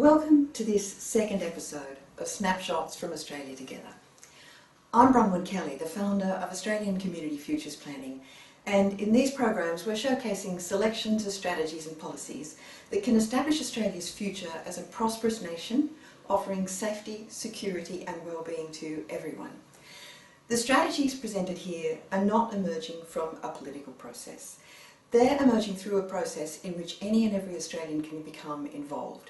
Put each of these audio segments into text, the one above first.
Welcome to this second episode of Snapshots from Australia Together. I'm Bronwyn Kelly, the founder of Australian Community Futures Planning, and in these programs we're showcasing selections of strategies and policies that can establish Australia's future as a prosperous nation, offering safety, security and well-being to everyone. The strategies presented here are not emerging from a political process. They're emerging through a process in which any and every Australian can become involved.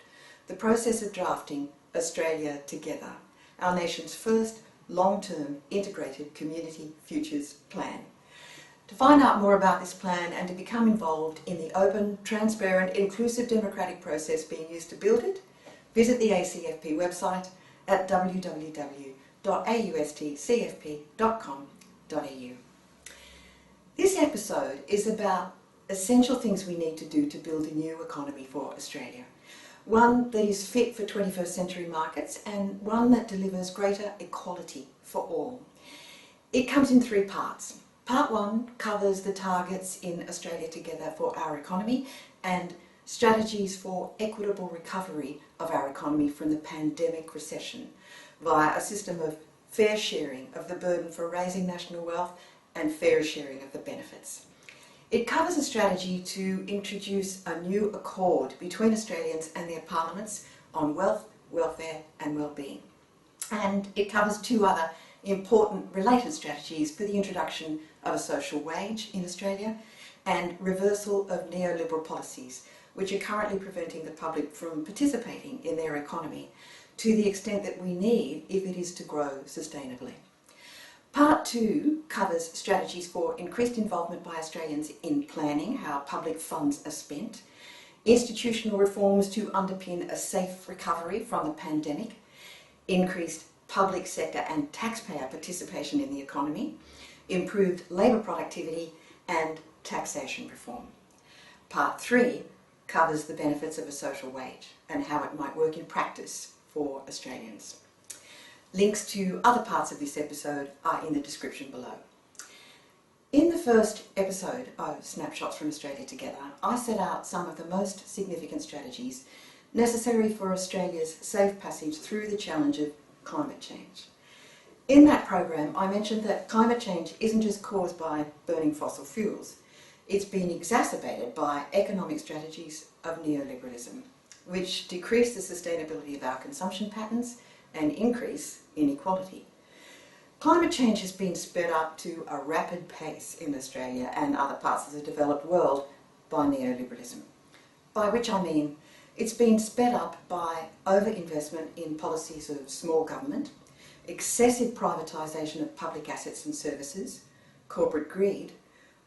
The process of drafting Australia Together, our nation's first long-term integrated community futures plan. To find out more about this plan and to become involved in the open, transparent, inclusive democratic process being used to build it, visit the ACFP website at www.austcfp.com.au. This episode is about essential things we need to do to build a new economy for Australia. One that is fit for 21st century markets and one that delivers greater equality for all. It comes in three parts. Part one covers the targets in Australia Together for our economy and strategies for equitable recovery of our economy from the pandemic recession via a system of fair sharing of the burden for raising national wealth and fair sharing of the benefits. It covers a strategy to introduce a new accord between Australians and their parliaments on wealth, welfare and well-being. And it covers two other important related strategies for the introduction of a social wage in Australia and reversal of neoliberal policies, which are currently preventing the public from participating in their economy to the extent that we need if it is to grow sustainably. Part two covers strategies for increased involvement by Australians in planning how public funds are spent, institutional reforms to underpin a safe recovery from the pandemic, increased public sector and taxpayer participation in the economy, improved labour productivity and taxation reform. Part three covers the benefits of a social wage and how it might work in practice for Australians. Links to other parts of this episode are in the description below. In the first episode of Snapshots from Australia Together, I set out some of the most significant strategies necessary for Australia's safe passage through the challenge of climate change. In that program, I mentioned that climate change isn't just caused by burning fossil fuels. It's been exacerbated by economic strategies of neoliberalism, which decrease the sustainability of our consumption patterns and increase inequality. Climate change has been sped up to a rapid pace in Australia and other parts of the developed world by neoliberalism, by which I mean it's been sped up by overinvestment in policies of small government, excessive privatisation of public assets and services, corporate greed,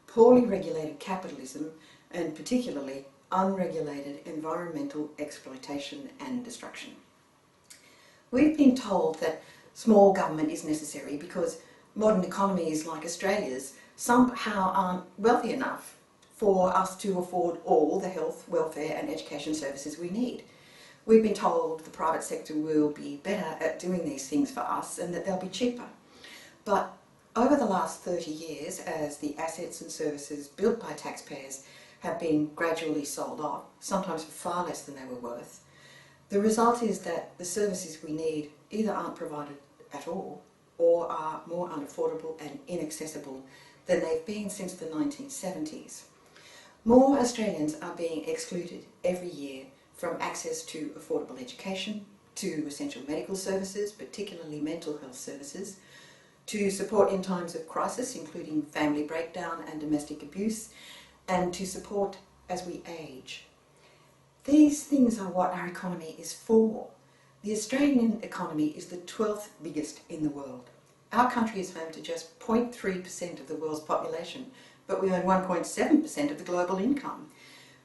poorly regulated capitalism and particularly unregulated environmental exploitation and destruction. We've been told that small government is necessary because modern economies like Australia's somehow aren't wealthy enough for us to afford all the health, welfare and education services we need. We've been told the private sector will be better at doing these things for us and that they'll be cheaper. But over the last 30 years, as the assets and services built by taxpayers have been gradually sold off, sometimes for far less than they were worth, the result is that the services we need either aren't provided at all or are more unaffordable and inaccessible than they've been since the 1970s. More Australians are being excluded every year from access to affordable education, to essential medical services, particularly mental health services, to support in times of crisis, including family breakdown and domestic abuse, and to support as we age. These things are what our economy is for. The Australian economy is the 12th biggest in the world. Our country is home to just 0.3% of the world's population, but we earn 1.7% of the global income.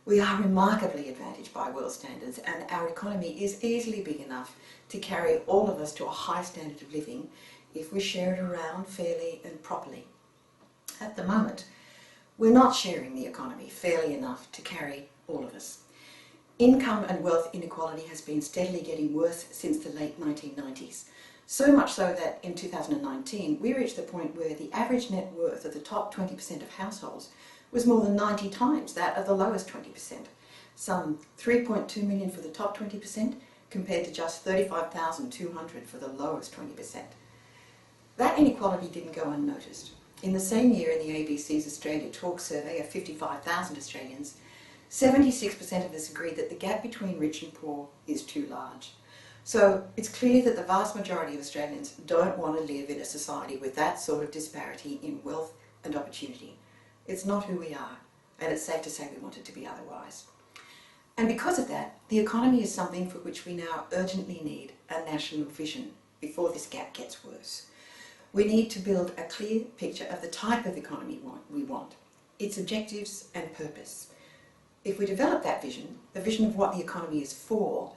We are remarkably advantaged by world standards, and our economy is easily big enough to carry all of us to a high standard of living if we share it around fairly and properly. At the moment, we're not sharing the economy fairly enough to carry all of us. Income and wealth inequality has been steadily getting worse since the late 1990s, so much so that in 2019 we reached the point where the average net worth of the top 20% of households was more than 90 times that of the lowest 20%, some 3.2 million for the top 20% compared to just 35,200 for the lowest 20%. That inequality didn't go unnoticed. In the same year, in the ABC's Australia Talk survey of 55,000 Australians, 76% of us agreed that the gap between rich and poor is too large. So it's clear that the vast majority of Australians don't want to live in a society with that sort of disparity in wealth and opportunity. It's not who we are, and it's safe to say we want it to be otherwise. And because of that, the economy is something for which we now urgently need a national vision before this gap gets worse. We need to build a clear picture of the type of economy we want, its objectives and purpose. If we develop that vision, the vision of what the economy is for,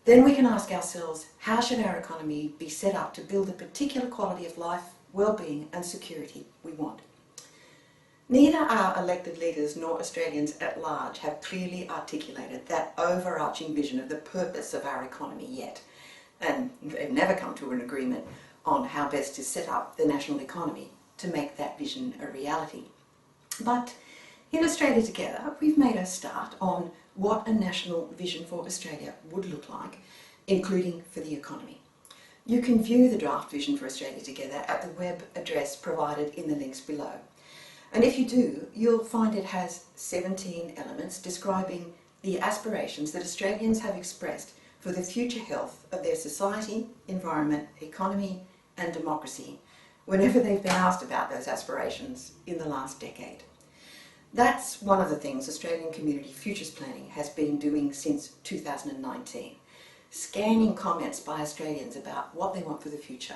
then we can ask ourselves, how should our economy be set up to build the particular quality of life, well-being and security we want? Neither our elected leaders nor Australians at large have clearly articulated that overarching vision of the purpose of our economy yet, and they've never come to an agreement on how best to set up the national economy to make that vision a reality. But in Australia Together, we've made a start on what a national vision for Australia would look like, including for the economy. You can view the draft vision for Australia Together at the web address provided in the links below. And if you do, you'll find it has 17 elements describing the aspirations that Australians have expressed for the future health of their society, environment, economy and democracy whenever they've been asked about those aspirations in the last decade. That's one of the things Australian Community Futures Planning has been doing since 2019, scanning comments by Australians about what they want for the future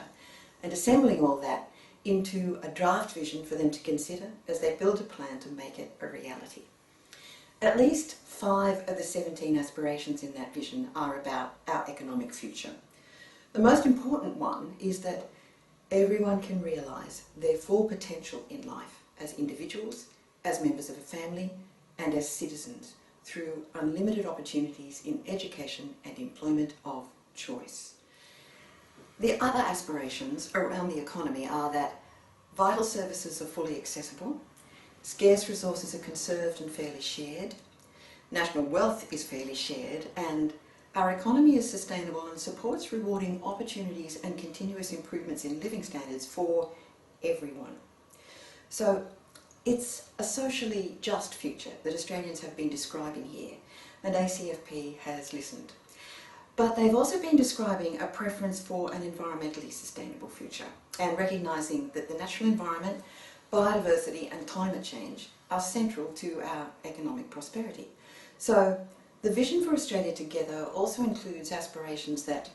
and assembling all that into a draft vision for them to consider as they build a plan to make it a reality. At least 5 of the 17 aspirations in that vision are about our economic future. The most important one is that everyone can realise their full potential in life as individuals, as members of a family and as citizens through unlimited opportunities in education and employment of choice. The other aspirations around the economy are that vital services are fully accessible, scarce resources are conserved and fairly shared, national wealth is fairly shared, and our economy is sustainable and supports rewarding opportunities and continuous improvements in living standards for everyone. So it's a socially just future that Australians have been describing here, and ACFP has listened. But they've also been describing a preference for an environmentally sustainable future and recognising that the natural environment, biodiversity and climate change are central to our economic prosperity. So the vision for Australia Together also includes aspirations that,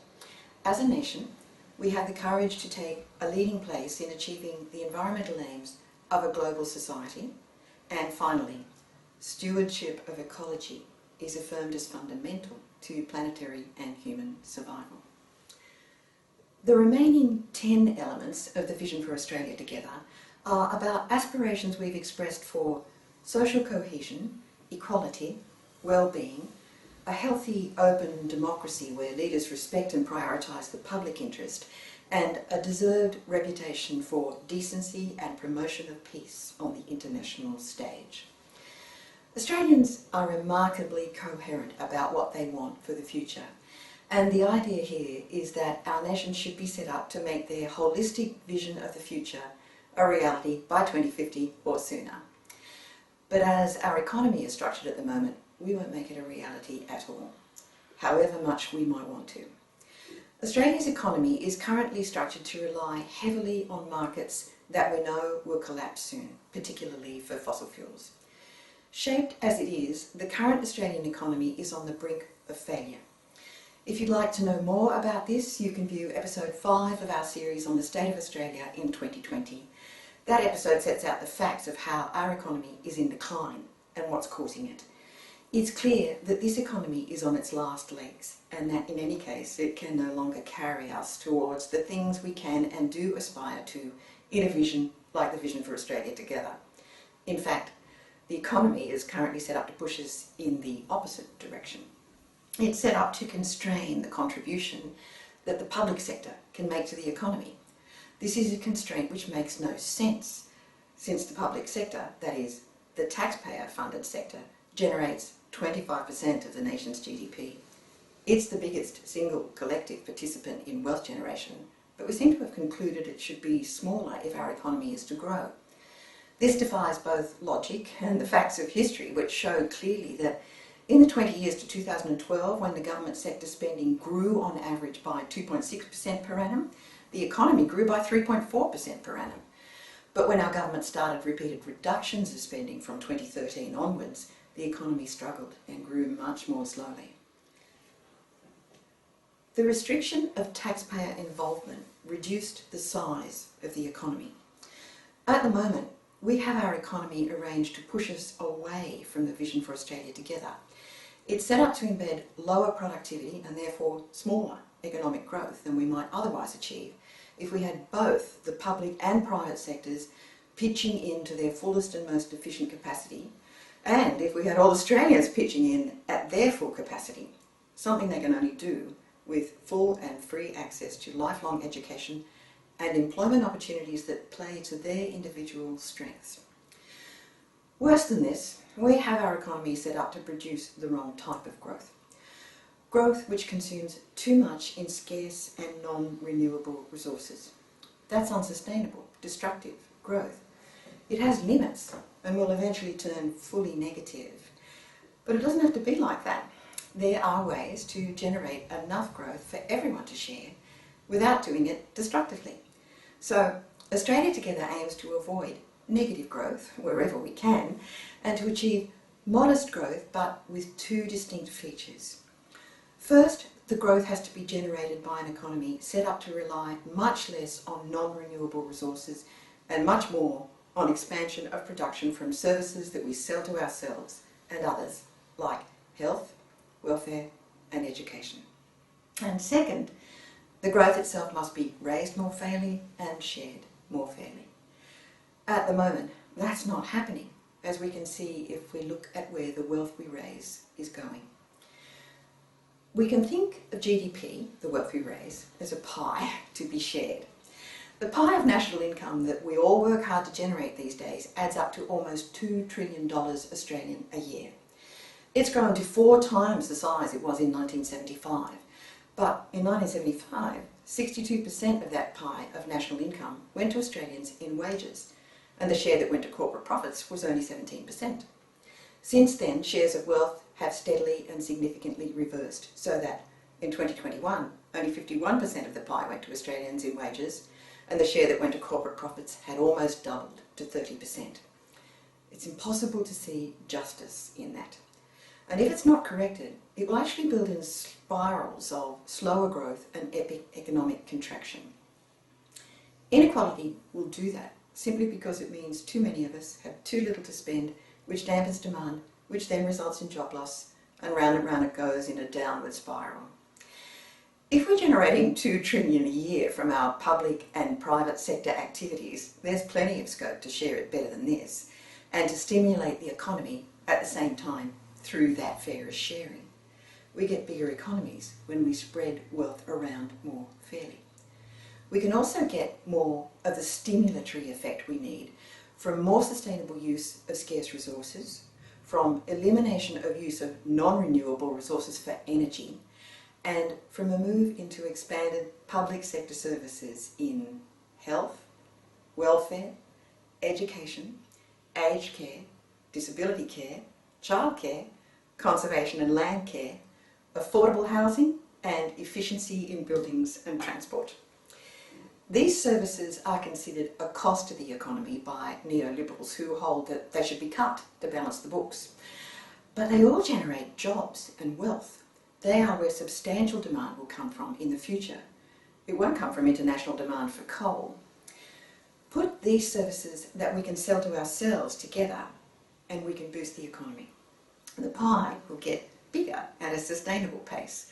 as a nation, we have the courage to take a leading place in achieving the environmental aims of a global society, and finally, stewardship of ecology is affirmed as fundamental to planetary and human survival. The remaining 10 elements of the Vision for Australia Together are about aspirations we've expressed for social cohesion, equality, well-being, a healthy, open democracy where leaders respect and prioritise the public interest, and a deserved reputation for decency and promotion of peace on the international stage. Australians are remarkably coherent about what they want for the future, and the idea here is that our nation should be set up to make their holistic vision of the future a reality by 2050 or sooner. But as our economy is structured at the moment, we won't make it a reality at all, however much we might want to. Australia's economy is currently structured to rely heavily on markets that we know will collapse soon, particularly for fossil fuels. Shaped as it is, the current Australian economy is on the brink of failure. If you'd like to know more about this, you can view episode 5 of our series on the state of Australia in 2020. That episode sets out the facts of how our economy is in decline and what's causing it. It's clear that this economy is on its last legs, and that in any case it can no longer carry us towards the things we can and do aspire to in a vision like the Vision for Australia Together. In fact, the economy is currently set up to push us in the opposite direction. It's set up to constrain the contribution that the public sector can make to the economy. This is a constraint which makes no sense, since the public sector, that is, the taxpayer-funded sector, generates 25% of the nation's GDP. It's the biggest single collective participant in wealth generation, but we seem to have concluded it should be smaller if our economy is to grow. This defies both logic and the facts of history, which show clearly that in the 20 years to 2012, when the government sector spending grew on average by 2.6% per annum, the economy grew by 3.4% per annum. But when our government started repeated reductions of spending from 2013 onwards, the economy struggled and grew much more slowly. The restriction of taxpayer involvement reduced the size of the economy. At the moment, we have our economy arranged to push us away from the vision for Australia Together. It's set up to embed lower productivity and therefore smaller economic growth than we might otherwise achieve if we had both the public and private sectors pitching into their fullest and most efficient capacity, and if we had all Australians pitching in at their full capacity, something they can only do with full and free access to lifelong education and employment opportunities that play to their individual strengths. Worse than this, we have our economy set up to produce the wrong type of growth. Growth which consumes too much in scarce and non-renewable resources. That's unsustainable, destructive growth. It has limits and will eventually turn fully negative. But it doesn't have to be like that. There are ways to generate enough growth for everyone to share without doing it destructively. So Australia Together aims to avoid negative growth wherever we can and to achieve modest growth but with two distinct features. First, the growth has to be generated by an economy set up to rely much less on non-renewable resources and much more on expansion of production from services that we sell to ourselves and others, like health, welfare and education. And second, the growth itself must be raised more fairly and shared more fairly. At the moment, that's not happening, as we can see if we look at where the wealth we raise is going. We can think of GDP, the wealth we raise, as a pie to be shared. The pie of national income that we all work hard to generate these days adds up to almost $2 trillion Australian a year. It's grown to 4 times the size it was in 1975. But in 1975, 62% of that pie of national income went to Australians in wages, and the share that went to corporate profits was only 17%. Since then, shares of wealth have steadily and significantly reversed, so that in 2021, only 51% of the pie went to Australians in wages, and the share that went to corporate profits had almost doubled to 30%. It's impossible to see justice in that. And if it's not corrected, it will actually build in spirals of slower growth and epic economic contraction. Inequality will do that simply because it means too many of us have too little to spend, which dampens demand, which then results in job loss, and round it goes in a downward spiral. If we're generating $2 trillion a year from our public and private sector activities, there's plenty of scope to share it better than this, and to stimulate the economy at the same time through that fairer sharing. We get bigger economies when we spread wealth around more fairly. We can also get more of the stimulatory effect we need from more sustainable use of scarce resources, from elimination of use of non-renewable resources for energy, and from a move into expanded public sector services in health, welfare, education, aged care, disability care, childcare, conservation and land care, affordable housing, and efficiency in buildings and transport. These services are considered a cost to the economy by neoliberals who hold that they should be cut to balance the books. But they all generate jobs and wealth. They are where substantial demand will come from in the future. It won't come from international demand for coal. Put these services that we can sell to ourselves together and we can boost the economy. The pie will get bigger at a sustainable pace.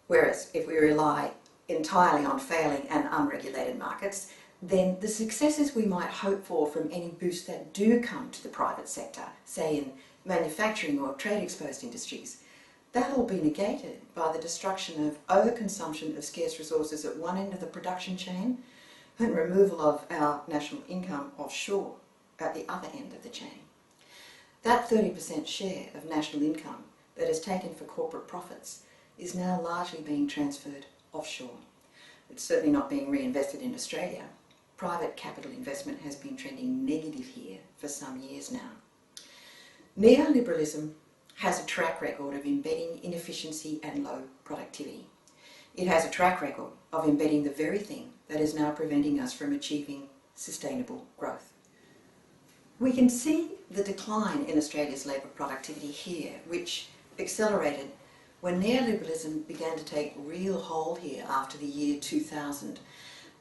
Whereas if we rely entirely on failing and unregulated markets, then the successes we might hope for from any boost that do come to the private sector, say in manufacturing or trade-exposed industries, that'll all be negated by the destruction of overconsumption of scarce resources at one end of the production chain and removal of our national income offshore at the other end of the chain. That 30% share of national income that is taken for corporate profits is now largely being transferred offshore. It's certainly not being reinvested in Australia. Private capital investment has been trending negative here for some years now. Neoliberalism has a track record of embedding inefficiency and low productivity. It has a track record of embedding the very thing that is now preventing us from achieving sustainable growth. We can see the decline in Australia's labour productivity here, which accelerated when neoliberalism began to take real hold here after the year 2000.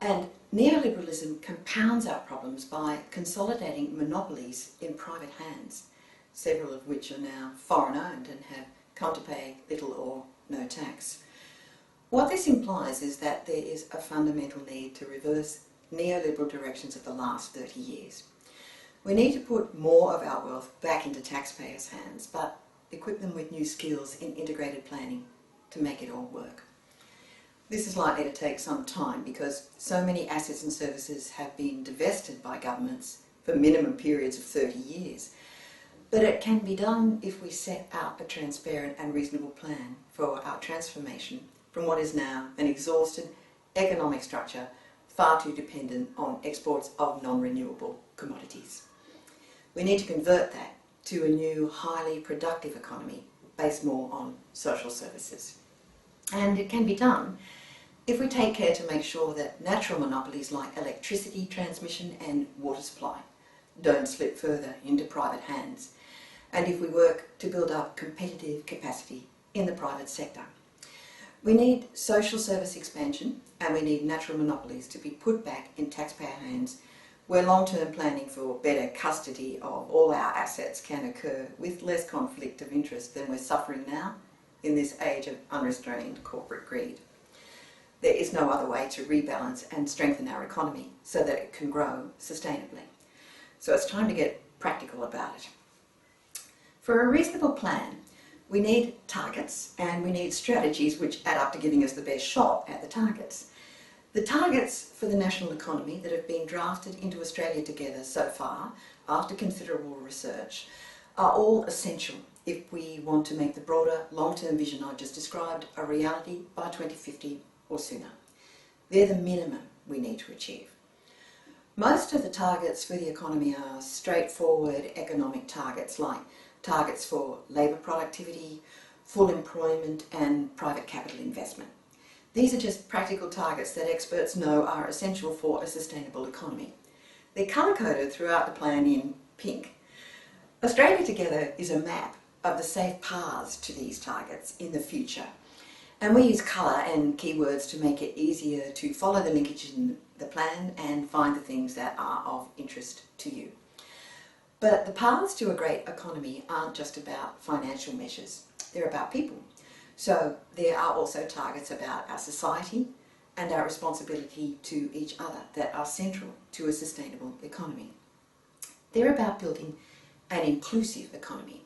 And neoliberalism compounds our problems by consolidating monopolies in private hands, several of which are now foreign-owned and have come to pay little or no tax. What this implies is that there is a fundamental need to reverse neoliberal directions of the last 30 years. We need to put more of our wealth back into taxpayers' hands, but equip them with new skills in integrated planning to make it all work. This is likely to take some time because so many assets and services have been divested by governments for minimum periods of 30 years. But it can be done if we set out a transparent and reasonable plan for our transformation from what is now an exhausted economic structure far too dependent on exports of non-renewable commodities. We need to convert that to a new, highly productive economy based more on social services. And it can be done if we take care to make sure that natural monopolies like electricity transmission and water supply don't slip further into private hands, and if we work to build up competitive capacity in the private sector. We need social service expansion, and we need natural monopolies to be put back in taxpayer hands where long-term planning for better custody of all our assets can occur with less conflict of interest than we're suffering now in this age of unrestrained corporate greed. There is no other way to rebalance and strengthen our economy so that it can grow sustainably. So it's time to get practical about it. For a reasonable plan, we need targets and we need strategies which add up to giving us the best shot at the targets. The targets for the national economy that have been drafted into Australia together so far, after considerable research, are all essential if we want to make the broader long-term vision I just described a reality by 2050 or sooner. They're the minimum we need to achieve. Most of the targets for the economy are straightforward economic targets like targets for labour productivity, full employment and private capital investment. These are just practical targets that experts know are essential for a sustainable economy. They're colour-coded throughout the plan in pink. Australia Together is a map of the safe paths to these targets in the future. And we use colour and keywords to make it easier to follow the linkage in the plan and find the things that are of interest to you. But the paths to a great economy aren't just about financial measures, they're about people. So there are also targets about our society and our responsibility to each other that are central to a sustainable economy. They're about building an inclusive economy,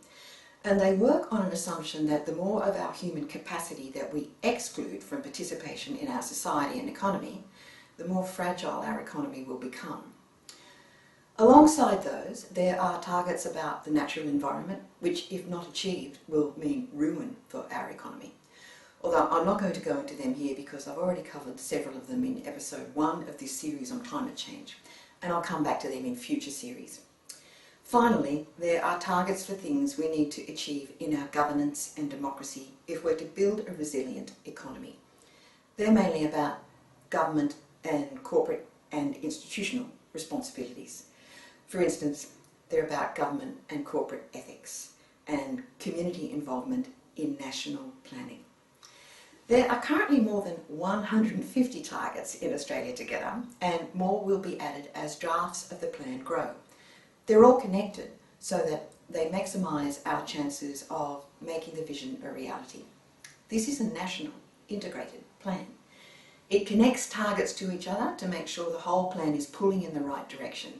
and they work on an assumption that the more of our human capacity that we exclude from participation in our society and economy, the more fragile our economy will become. Alongside those, there are targets about the natural environment, which, if not achieved, will mean ruin for our economy. Although I'm not going to go into them here because I've already covered several of them in episode 1 of this series on climate change, and I'll come back to them in future series. Finally, there are targets for things we need to achieve in our governance and democracy if we're to build a resilient economy. They're mainly about government and corporate and institutional responsibilities. For instance, they're about government and corporate ethics and community involvement in national planning. There are currently more than 150 targets in Australia Together, and more will be added as drafts of the plan grow. They're all connected so that they maximise our chances of making the vision a reality. This is a national, integrated plan. It connects targets to each other to make sure the whole plan is pulling in the right direction,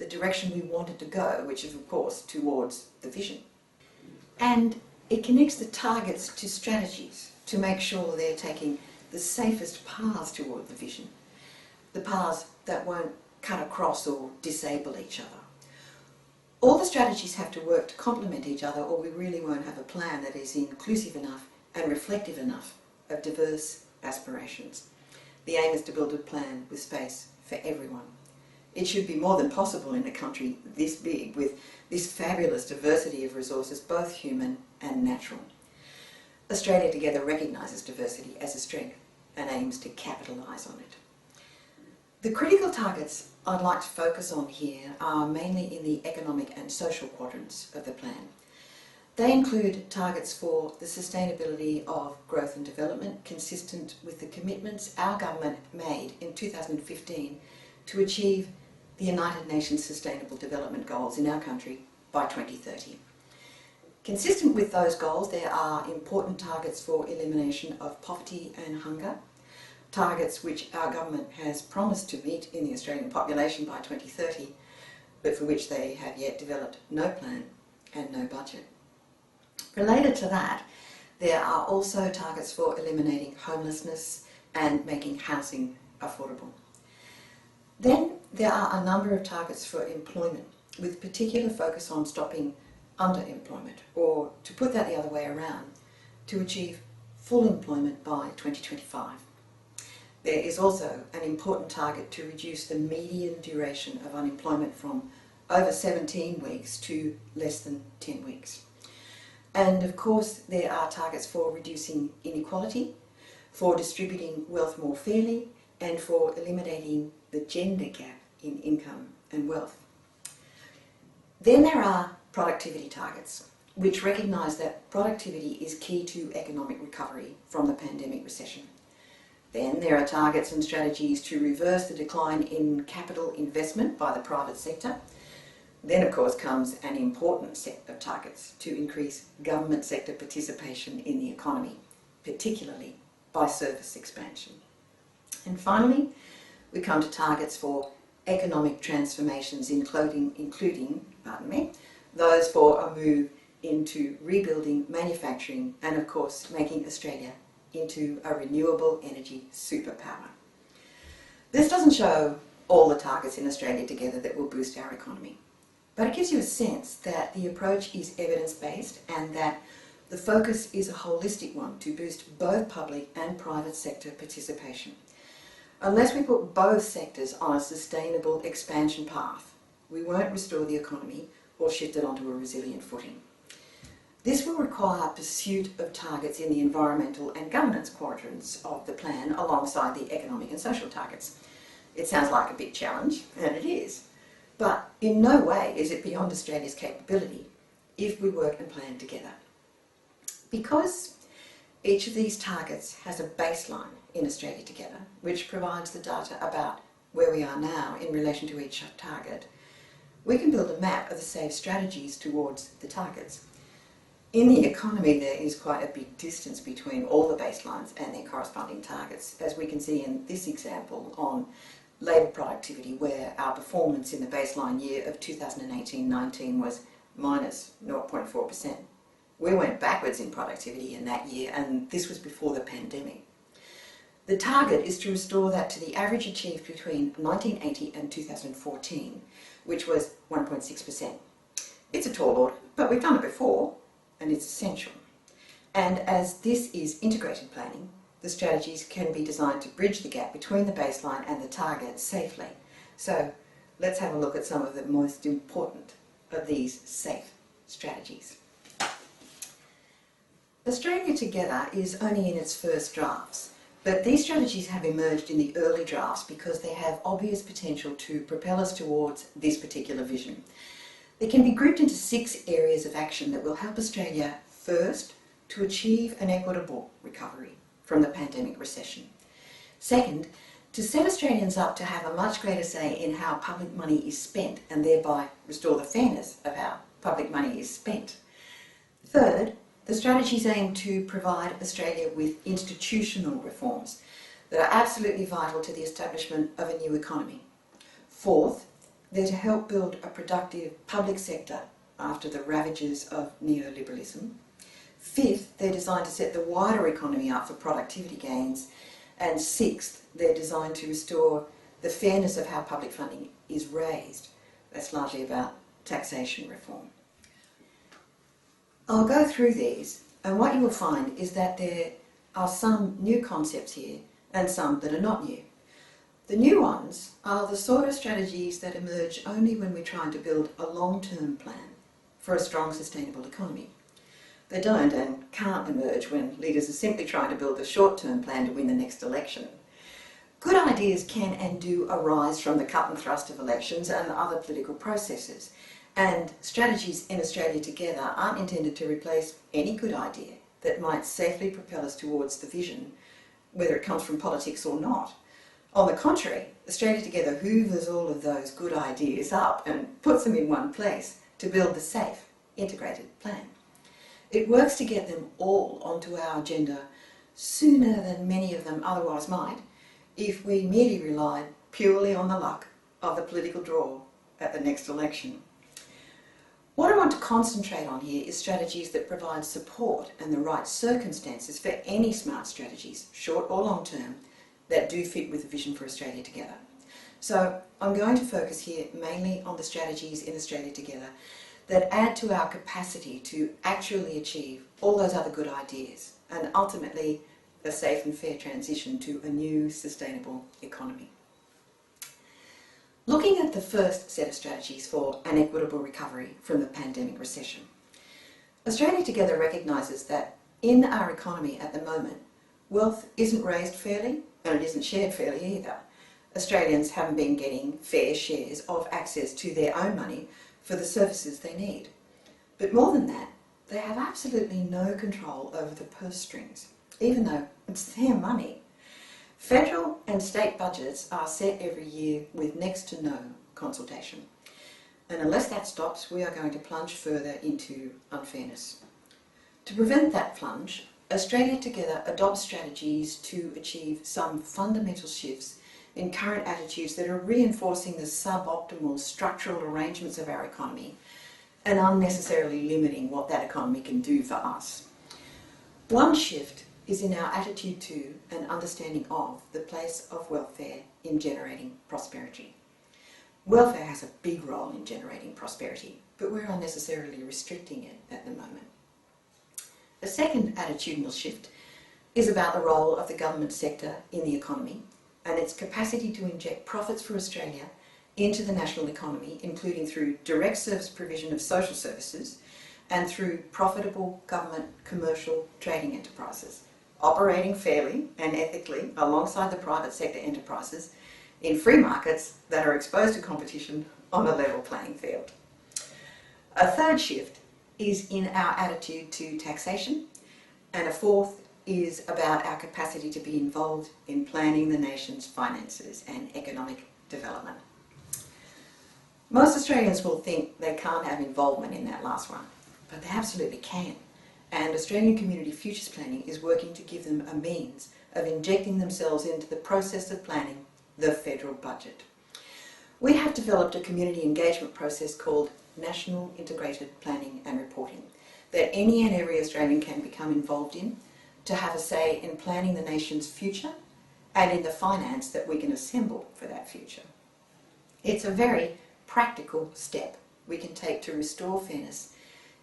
the direction we want it to go, which is of course towards the vision. And it connects the targets to strategies to make sure they're taking the safest paths toward the vision, the paths that won't cut across or disable each other. All the strategies have to work to complement each other, or we really won't have a plan that is inclusive enough and reflective enough of diverse aspirations. The aim is to build a plan with space for everyone. It should be more than possible in a country this big with this fabulous diversity of resources, both human and natural. Australia Together recognises diversity as a strength and aims to capitalise on it. The critical targets I'd like to focus on here are mainly in the economic and social quadrants of the plan. They include targets for the sustainability of growth and development, consistent with the commitments our government made in 2015 to achieve the United Nations Sustainable Development Goals in our country by 2030. Consistent with those goals, there are important targets for elimination of poverty and hunger, targets which our government has promised to meet in the Australian population by 2030, but for which they have yet developed no plan and no budget. Related to that, there are also targets for eliminating homelessness and making housing affordable. Then there are a number of targets for employment, with particular focus on stopping underemployment, or to put that the other way around, to achieve full employment by 2025. There is also an important target to reduce the median duration of unemployment from over 17 weeks to less than 10 weeks. And of course, there are targets for reducing inequality, for distributing wealth more fairly, and for eliminating the gender gap in income and wealth. Then there are productivity targets, which recognise that productivity is key to economic recovery from the pandemic recession. Then there are targets and strategies to reverse the decline in capital investment by the private sector. Then, of course, comes an important set of targets to increase government sector participation in the economy, particularly by service expansion. And finally, we come to targets for economic transformations, including those for a move into rebuilding manufacturing and, of course, making Australia into a renewable energy superpower. This doesn't show all the targets in Australia Together that will boost our economy, but it gives you a sense that the approach is evidence-based and that the focus is a holistic one to boost both public and private sector participation. Unless we put both sectors on a sustainable expansion path, we won't restore the economy or shift it onto a resilient footing. This will require pursuit of targets in the environmental and governance quadrants of the plan alongside the economic and social targets. It sounds like a big challenge, and it is, but in no way is it beyond Australia's capability if we work and plan together. Because each of these targets has a baseline in Australia Together, which provides the data about where we are now in relation to each target, we can build a map of the safe strategies towards the targets. In the economy, there is quite a big distance between all the baselines and their corresponding targets, as we can see in this example on labour productivity, where our performance in the baseline year of 2018-19 was minus 0.4%. We went backwards in productivity in that year, and this was before the pandemic. The target is to restore that to the average achieved between 1980 and 2014, which was 1.6%. It's a tall order, but we've done it before, and it's essential. And as this is integrated planning, the strategies can be designed to bridge the gap between the baseline and the target safely. So let's have a look at some of the most important of these safe strategies. Australia Together is only in its first drafts, but these strategies have emerged in the early drafts because they have obvious potential to propel us towards this particular vision. They can be grouped into 6 areas of action that will help Australia, first, to achieve an equitable recovery from the pandemic recession. Second, to set Australians up to have a much greater say in how public money is spent and thereby restore the fairness of how public money is spent. Third, the strategies aim to provide Australia with institutional reforms that are absolutely vital to the establishment of a new economy. Fourth, they're to help build a productive public sector after the ravages of neoliberalism. Fifth, they're designed to set the wider economy up for productivity gains. And sixth, they're designed to restore the fairness of how public funding is raised. That's largely about taxation reform. I'll go through these, and what you will find is that they're are some new concepts here and some that are not new. The new ones are the sort of strategies that emerge only when we're trying to build a long-term plan for a strong, sustainable economy. They don't and can't emerge when leaders are simply trying to build a short-term plan to win the next election. Good ideas can and do arise from the cut and thrust of elections and other political processes, and strategies in Australia Together aren't intended to replace any good idea that might safely propel us towards the vision, whether it comes from politics or not. On the contrary, Australia Together hoovers all of those good ideas up and puts them in one place to build the safe, integrated plan. It works to get them all onto our agenda sooner than many of them otherwise might if we merely relied purely on the luck of the political draw at the next election. What I want to concentrate on here is strategies that provide support and the right circumstances for any smart strategies, short or long term, that do fit with the vision for Australia Together. So I'm going to focus here mainly on the strategies in Australia Together that add to our capacity to actually achieve all those other good ideas and ultimately a safe and fair transition to a new sustainable economy. Looking at the first set of strategies for an equitable recovery from the pandemic recession, Australia Together recognises that in our economy at the moment, wealth isn't raised fairly and it isn't shared fairly either. Australians haven't been getting fair shares of access to their own money for the services they need. But more than that, they have absolutely no control over the purse strings, even though it's their money. Federal and state budgets are set every year with next to no consultation. And unless that stops, we are going to plunge further into unfairness. To prevent that plunge, Australia Together adopts strategies to achieve some fundamental shifts in current attitudes that are reinforcing the suboptimal structural arrangements of our economy and unnecessarily limiting what that economy can do for us. One shift is in our attitude to and understanding of the place of welfare in generating prosperity. Welfare has a big role in generating prosperity, but we're unnecessarily restricting it at the moment. A second attitudinal shift is about the role of the government sector in the economy and its capacity to inject profits for Australia into the national economy, including through direct service provision of social services and through profitable government commercial trading enterprises, operating fairly and ethically alongside the private sector enterprises in free markets that are exposed to competition on a level playing field. A third shift is in our attitude to taxation, and a fourth is about our capacity to be involved in planning the nation's finances and economic development. Most Australians will think they can't have involvement in that last one, but they absolutely can. And Australian Community Futures Planning is working to give them a means of injecting themselves into the process of planning the federal budget. We have developed a community engagement process called National Integrated Planning and Reporting that any and every Australian can become involved in to have a say in planning the nation's future and in the finance that we can assemble for that future. It's a very practical step we can take to restore fairness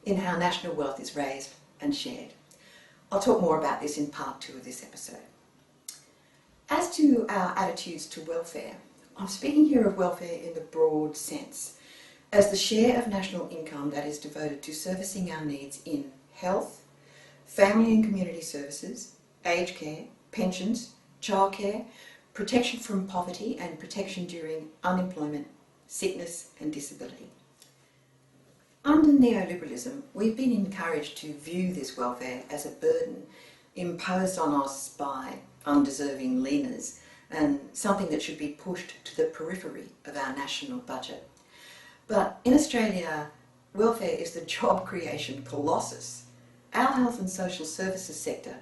in how national wealth is raised and shared. I'll talk more about this in part 2 of this episode. As to our attitudes to welfare, I'm speaking here of welfare in the broad sense, as the share of national income that is devoted to servicing our needs in health, family and community services, aged care, pensions, childcare, protection from poverty and protection during unemployment, sickness and disability. Under neoliberalism, we've been encouraged to view this welfare as a burden imposed on us by undeserving leaners and something that should be pushed to the periphery of our national budget. But in Australia, welfare is the job creation colossus. Our health and social services sector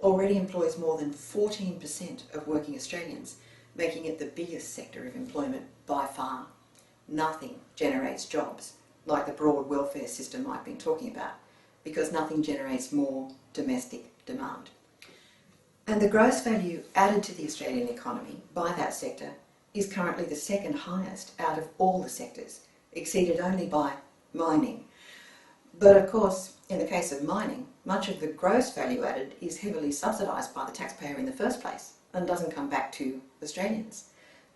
already employs more than 14% of working Australians, making it the biggest sector of employment by far. Nothing generates jobs like the broad welfare system I've been talking about, because nothing generates more domestic demand. And the gross value added to the Australian economy by that sector is currently the second highest out of all the sectors, exceeded only by mining. But of course, in the case of mining, much of the gross value added is heavily subsidised by the taxpayer in the first place and doesn't come back to Australians.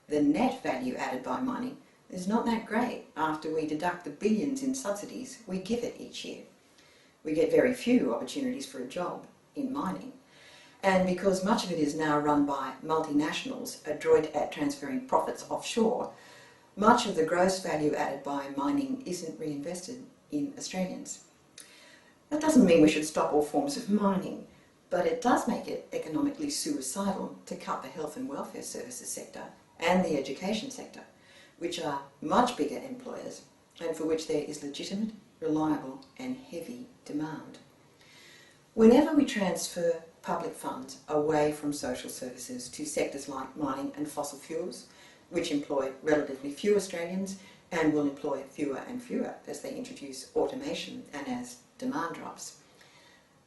The net value added by mining is not that great after we deduct the billions in subsidies we give it each year. We get very few opportunities for a job in mining. And because much of it is now run by multinationals adroit at transferring profits offshore, much of the gross value added by mining isn't reinvested in Australians. That doesn't mean we should stop all forms of mining, but it does make it economically suicidal to cut the health and welfare services sector and the education sector, which are much bigger employers and for which there is legitimate, reliable and heavy demand. Whenever we transfer public funds away from social services to sectors like mining and fossil fuels, which employ relatively few Australians and will employ fewer and fewer as they introduce automation and as demand drops,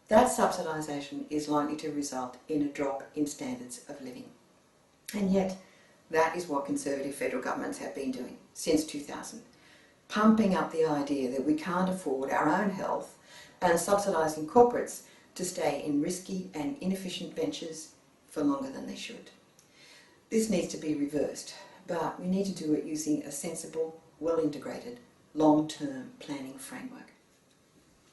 that subsidisation is likely to result in a drop in standards of living. And yet, that is what Conservative federal governments have been doing since 2000, pumping up the idea that we can't afford our own health and subsidising corporates to stay in risky and inefficient ventures for longer than they should. This needs to be reversed, but we need to do it using a sensible, well-integrated, long-term planning framework.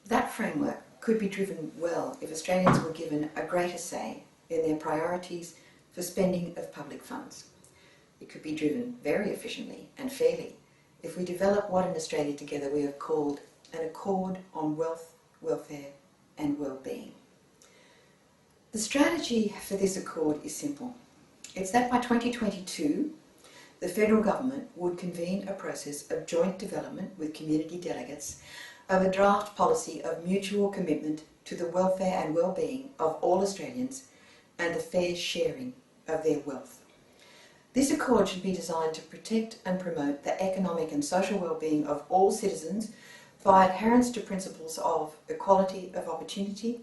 That framework could be driven well if Australians were given a greater say in their priorities for spending of public funds. It could be driven very efficiently and fairly if we develop what in Australia Together we have called an Accord on Wealth, Welfare and Wellbeing. The strategy for this accord is simple. It's that by 2022, the federal government would convene a process of joint development with community delegates of a draft policy of mutual commitment to the welfare and well-being of all Australians and the fair sharing of their wealth. This accord should be designed to protect and promote the economic and social well-being of all citizens by adherence to principles of equality of opportunity,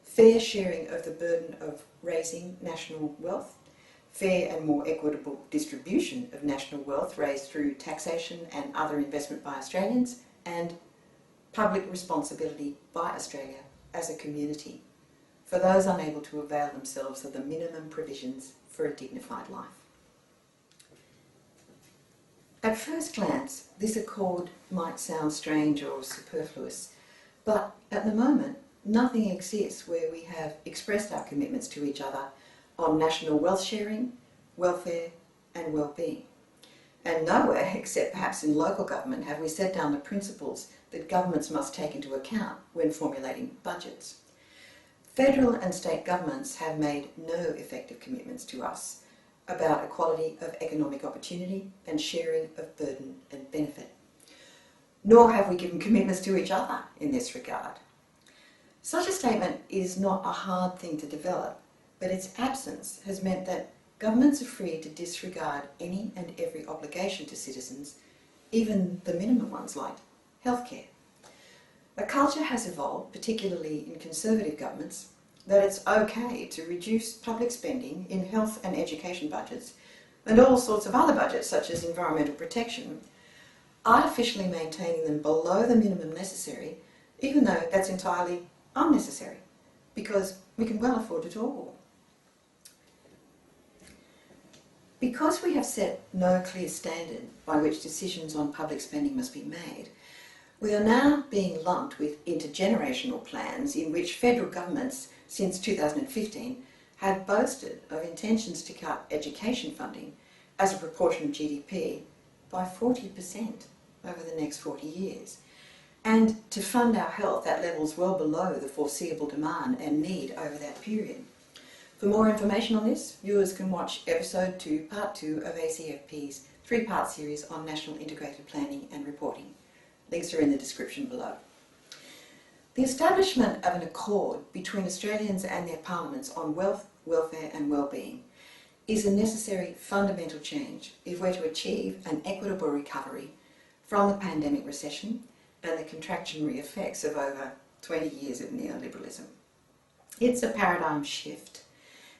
fair sharing of the burden of raising national wealth, fair and more equitable distribution of national wealth raised through taxation and other investment by Australians, and public responsibility by Australia as a community for those unable to avail themselves of the minimum provisions for a dignified life. At first glance, this accord might sound strange or superfluous, but at the moment, nothing exists where we have expressed our commitments to each other on national wealth sharing, welfare and well-being. And nowhere, except perhaps in local government, have we set down the principles that governments must take into account when formulating budgets. Federal and state governments have made no effective commitments to us about equality of economic opportunity and sharing of burden and benefit. Nor have we given commitments to each other in this regard. Such a statement is not a hard thing to develop, but its absence has meant that governments are free to disregard any and every obligation to citizens, even the minimum ones like healthcare. A culture has evolved, particularly in Conservative governments, that it's okay to reduce public spending in health and education budgets and all sorts of other budgets such as environmental protection, artificially maintaining them below the minimum necessary, even though that's entirely unnecessary, because we can well afford it all. Because we have set no clear standard by which decisions on public spending must be made, we are now being lumped with intergenerational plans in which federal governments since 2015 have boasted of intentions to cut education funding as a proportion of GDP by 40% over the next 40 years, and to fund our health at levels well below the foreseeable demand and need over that period. For more information on this, viewers can watch episode 2, part 2 of ACFP's 3-part series on National Integrated Planning and Reporting. Links are in the description below. The establishment of an accord between Australians and their parliaments on wealth, welfare and well-being is a necessary fundamental change if we're to achieve an equitable recovery from the pandemic recession and the contractionary effects of over 20 years of neoliberalism. It's a paradigm shift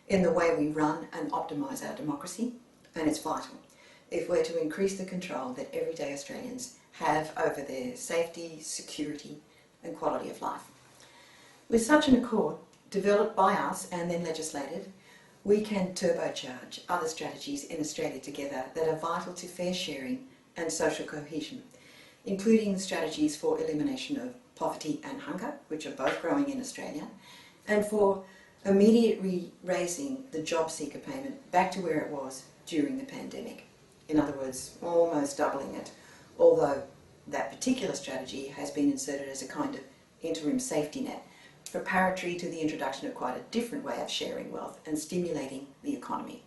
in the way we run and optimise our democracy, and it's vital if we're to increase the control that everyday Australians have over their safety, security and quality of life. With such an accord, developed by us and then legislated, we can turbocharge other strategies in Australia together that are vital to fair sharing and social cohesion, including strategies for elimination of poverty and hunger, which are both growing in Australia, and for immediately raising the job seeker payment back to where it was during the pandemic. In other words, almost doubling it, although that particular strategy has been inserted as a kind of interim safety net, preparatory to the introduction of quite a different way of sharing wealth and stimulating the economy.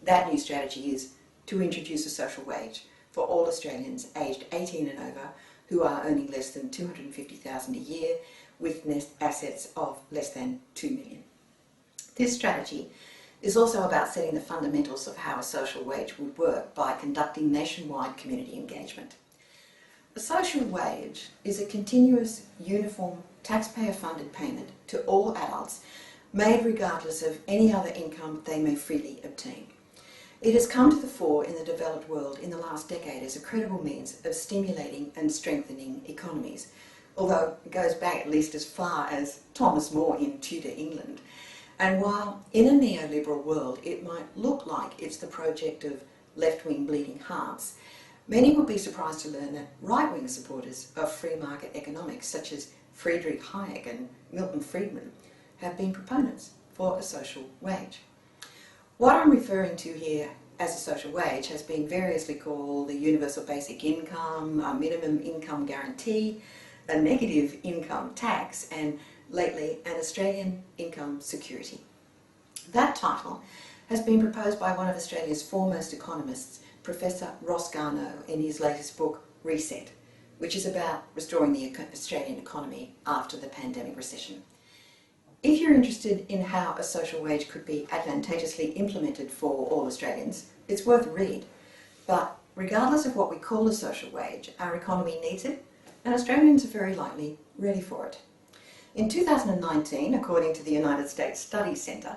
That new strategy is to introduce a social wage for all Australians aged 18 and over who are earning less than $250,000 a year with net assets of less than $2 million. This strategy is also about setting the fundamentals of how a social wage would work by conducting nationwide community engagement. A social wage is a continuous, uniform, taxpayer-funded payment to all adults made regardless of any other income they may freely obtain. It has come to the fore in the developed world in the last decade as a credible means of stimulating and strengthening economies, although it goes back at least as far as Thomas More in Tudor England. And while in a neoliberal world it might look like it's the project of left-wing bleeding hearts, many will be surprised to learn that right-wing supporters of free market economics, such as Friedrich Hayek and Milton Friedman, have been proponents for a social wage. What I'm referring to here as a social wage has been variously called the universal basic income, a minimum income guarantee, a negative income tax, and lately an Australian income security. That title has been proposed by one of Australia's foremost economists, Professor Ross Garnaut, in his latest book, Reset, which is about restoring the Australian economy after the pandemic recession. If you're interested in how a social wage could be advantageously implemented for all Australians, it's worth a read. But regardless of what we call a social wage, our economy needs it, and Australians are very likely ready for it. In 2019, according to the United States Studies Centre,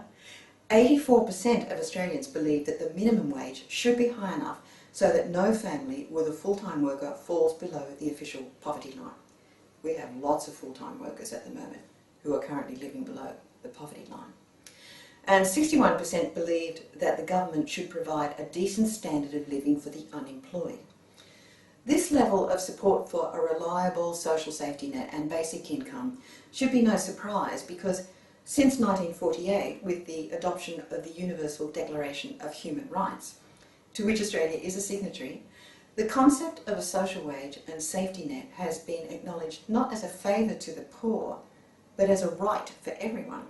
84% of Australians believe that the minimum wage should be high enough so that no family with a full-time worker falls below the official poverty line. We have lots of full-time workers at the moment who are currently living below the poverty line. And 61% believed that the government should provide a decent standard of living for the unemployed. This level of support for a reliable social safety net and basic income should be no surprise because since 1948, with the adoption of the Universal Declaration of Human Rights, to which Australia is a signatory, the concept of a social wage and safety net has been acknowledged not as a favour to the poor, but as a right for everyone.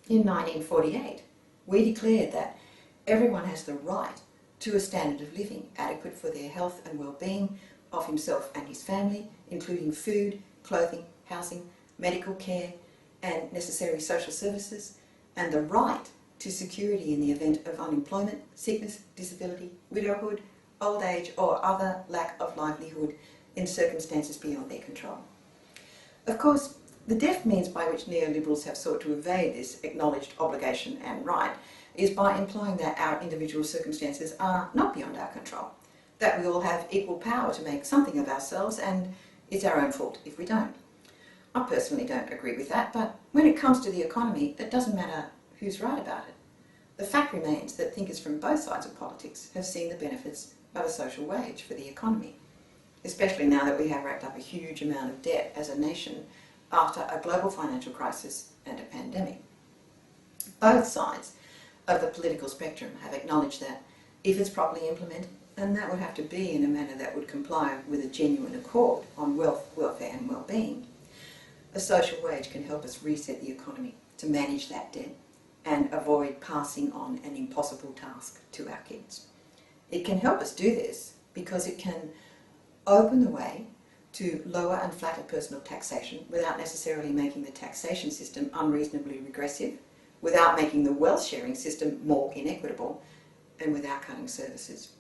In 1948, we declared that everyone has the right to a standard of living adequate for their health and well-being of himself and his family, including food, clothing, housing, medical care, and necessary social services, and the right to security in the event of unemployment, sickness, disability, widowhood, old age, or other lack of livelihood in circumstances beyond their control. Of course, the deft means by which neoliberals have sought to evade this acknowledged obligation and right is by implying that our individual circumstances are not beyond our control, that we all have equal power to make something of ourselves and it's our own fault if we don't. I personally don't agree with that, but when it comes to the economy, it doesn't matter who's right about it. The fact remains that thinkers from both sides of politics have seen the benefits of a social wage for the economy, especially now that we have racked up a huge amount of debt as a nation after a global financial crisis and a pandemic. Both sides of the political spectrum have acknowledged that if it's properly implemented, and that would have to be in a manner that would comply with a genuine accord on wealth, welfare and well-being, a social wage can help us reset the economy to manage that debt and avoid passing on an impossible task to our kids. It can help us do this because it can open the way to lower and flatter personal taxation without necessarily making the taxation system unreasonably regressive, without making the wealth sharing system more inequitable, and without cutting services.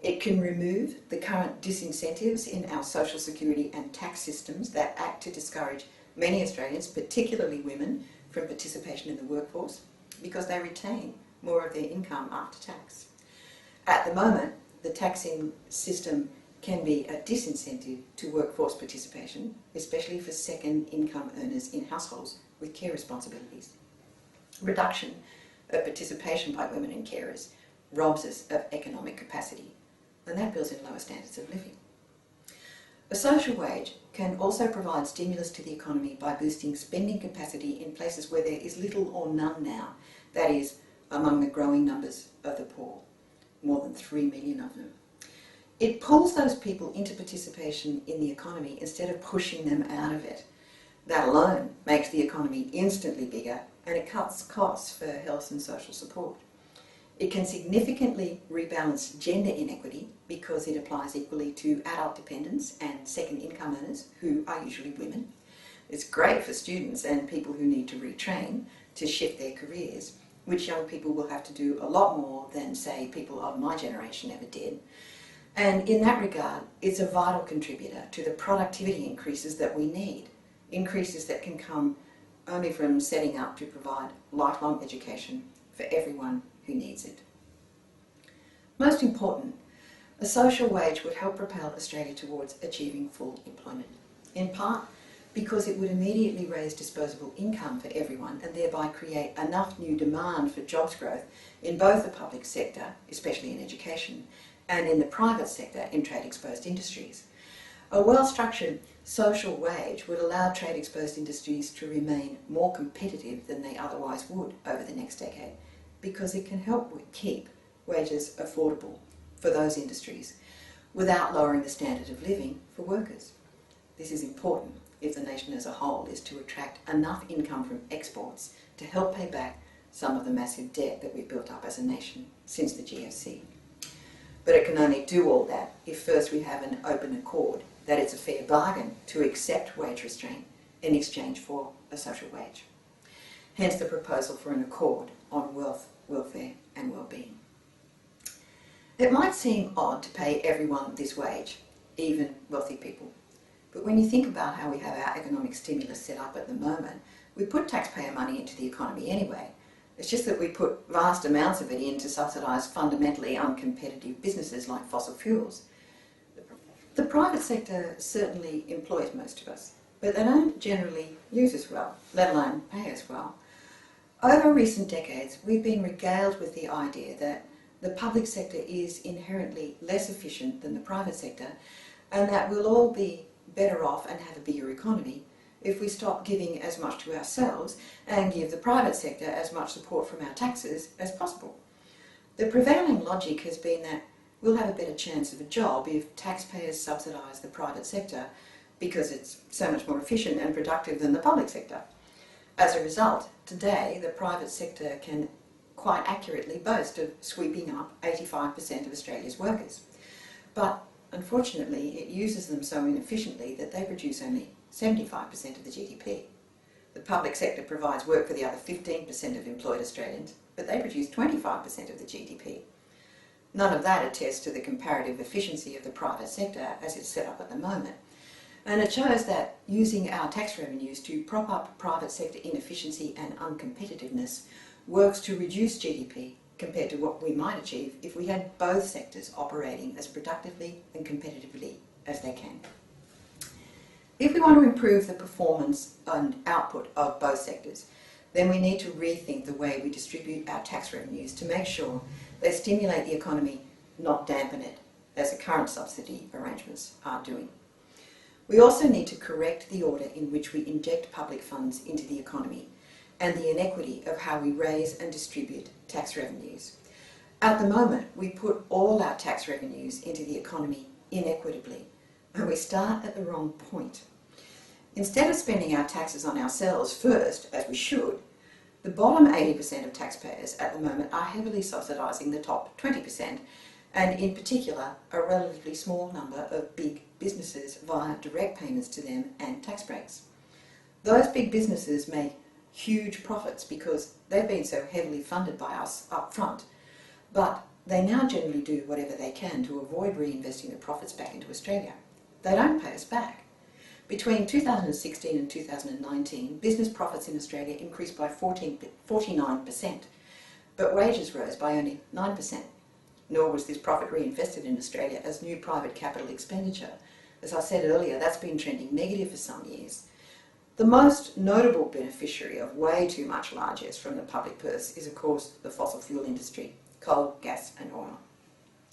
It can remove the current disincentives in our social security and tax systems that act to discourage many Australians, particularly women, from participation in the workforce because they retain more of their income after tax. At the moment, the taxing system can be a disincentive to workforce participation, especially for second income earners in households with care responsibilities. Reduction of participation by women and carers robs us of economic capacity, and that builds in lower standards of living. A social wage can also provide stimulus to the economy by boosting spending capacity in places where there is little or none now, that is, among the growing numbers of the poor, more than 3 million of them. It pulls those people into participation in the economy instead of pushing them out of it. That alone makes the economy instantly bigger, and it cuts costs for health and social support. It can significantly rebalance gender inequity because it applies equally to adult dependents and second income earners, who are usually women. It's great for students and people who need to retrain to shift their careers, which young people will have to do a lot more than, say, people of my generation ever did. And in that regard, it's a vital contributor to the productivity increases that we need, increases that can come only from setting up to provide lifelong education for everyone who needs it. Most important, a social wage would help propel Australia towards achieving full employment, in part because it would immediately raise disposable income for everyone and thereby create enough new demand for jobs growth in both the public sector, especially in education, and in the private sector in trade-exposed industries. A well-structured social wage would allow trade-exposed industries to remain more competitive than they otherwise would over the next decade, because it can help keep wages affordable for those industries without lowering the standard of living for workers. This is important if the nation as a whole is to attract enough income from exports to help pay back some of the massive debt that we've built up as a nation since the GFC. But it can only do all that if first we have an open accord that it's a fair bargain to accept wage restraint in exchange for a social wage. Hence the proposal for an accord on wealth, welfare and well-being. It might seem odd to pay everyone this wage, even wealthy people. But when you think about how we have our economic stimulus set up at the moment, we put taxpayer money into the economy anyway. It's just that we put vast amounts of it in to subsidise fundamentally uncompetitive businesses like fossil fuels. The private sector certainly employs most of us, but they don't generally use us well, let alone pay us well. Over recent decades, we've been regaled with the idea that the public sector is inherently less efficient than the private sector, and that we'll all be better off and have a bigger economy if we stop giving as much to ourselves and give the private sector as much support from our taxes as possible. The prevailing logic has been that we'll have a better chance of a job if taxpayers subsidise the private sector because it's so much more efficient and productive than the public sector. As a result, today the private sector can quite accurately boast of sweeping up 85% of Australia's workers. But unfortunately, it uses them so inefficiently that they produce only 75% of the GDP. The public sector provides work for the other 15% of employed Australians, but they produce 25% of the GDP. None of that attests to the comparative efficiency of the private sector as it's set up at the moment. And it shows that using our tax revenues to prop up private sector inefficiency and uncompetitiveness works to reduce GDP compared to what we might achieve if we had both sectors operating as productively and competitively as they can. If we want to improve the performance and output of both sectors, then we need to rethink the way we distribute our tax revenues to make sure they stimulate the economy, not dampen it, as the current subsidy arrangements are doing. We also need to correct the order in which we inject public funds into the economy and the inequity of how we raise and distribute tax revenues. At the moment, we put all our tax revenues into the economy inequitably, and we start at the wrong point. Instead of spending our taxes on ourselves first, as we should, the bottom 80% of taxpayers at the moment are heavily subsidising the top 20%, and in particular a relatively small number of big businesses via direct payments to them and tax breaks. Those big businesses make huge profits because they've been so heavily funded by us up front, but they now generally do whatever they can to avoid reinvesting the profits back into Australia. They don't pay us back. Between 2016 and 2019, business profits in Australia increased by 49%, but wages rose by only 9%. nor was this profit reinvested in Australia as new private capital expenditure. As I said earlier, that's been trending negative for some years. The most notable beneficiary of way too much largesse from the public purse is, of course, the fossil fuel industry, coal, gas and oil.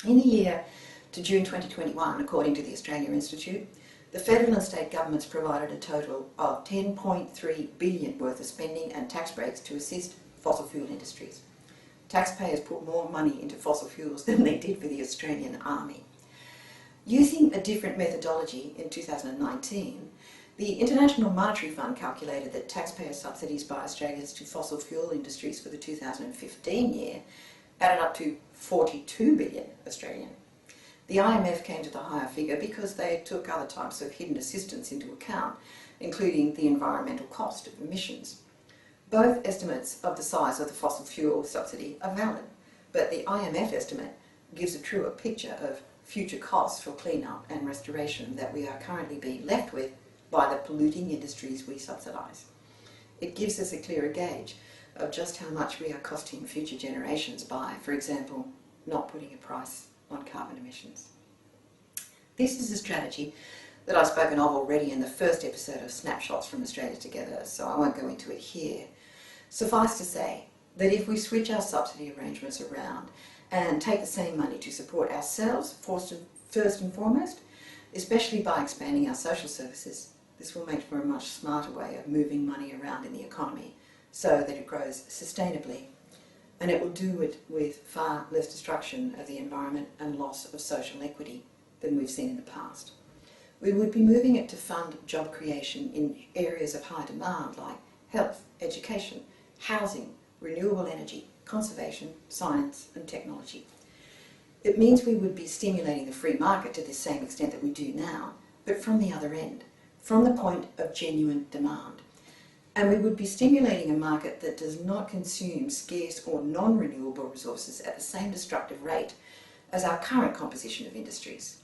In the year to June 2021, according to the Australia Institute, the federal and state governments provided a total of $10.3 billion worth of spending and tax breaks to assist fossil fuel industries. Taxpayers put more money into fossil fuels than they did for the Australian Army. Using a different methodology in 2019, the International Monetary Fund calculated that taxpayer subsidies by Australians to fossil fuel industries for the 2015 year added up to 42 billion Australian. The IMF came to the higher figure because they took other types of hidden assistance into account, including the environmental cost of emissions. Both estimates of the size of the fossil fuel subsidy are valid, but the IMF estimate gives a truer picture of future costs for clean-up and restoration that we are currently being left with by the polluting industries we subsidise. It gives us a clearer gauge of just how much we are costing future generations by, for example, not putting a price on carbon emissions. This is a strategy that I've spoken of already in the first episode of Snapshots from Australia Together, so I won't go into it here. Suffice to say that if we switch our subsidy arrangements around and take the same money to support ourselves first and foremost, especially by expanding our social services, this will make for a much smarter way of moving money around in the economy so that it grows sustainably, and it will do it with far less destruction of the environment and loss of social equity than we've seen in the past. We would be moving it to fund job creation in areas of high demand like health, education, housing, renewable energy, conservation, science and technology. It means we would be stimulating the free market to the same extent that we do now, but from the other end, from the point of genuine demand. And we would be stimulating a market that does not consume scarce or non-renewable resources at the same destructive rate as our current composition of industries.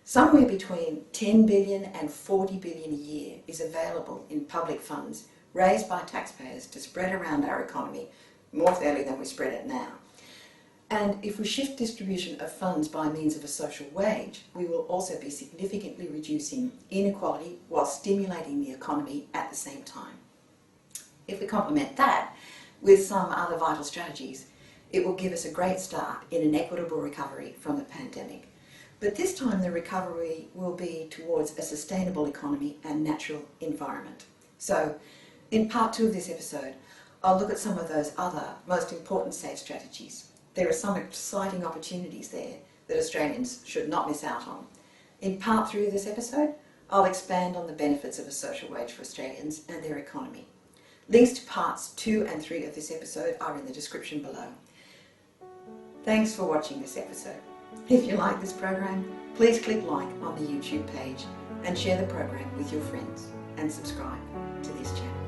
Somewhere between 10 billion and 40 billion a year is available in public funds raised by taxpayers to spread around our economy more fairly than we spread it now. And if we shift distribution of funds by means of a social wage, we will also be significantly reducing inequality while stimulating the economy at the same time. If we complement that with some other vital strategies, it will give us a great start in an equitable recovery from the pandemic. But this time the recovery will be towards a sustainable economy and natural environment. So, in part 2 of this episode, I'll look at some of those other most important safe strategies. There are some exciting opportunities there that Australians should not miss out on. In part 3 of this episode, I'll expand on the benefits of a social wage for Australians and their economy. Links to parts 2 and 3 of this episode are in the description below. Thanks for watching this episode. If you like this program, please click like on the YouTube page and share the program with your friends and subscribe to this channel.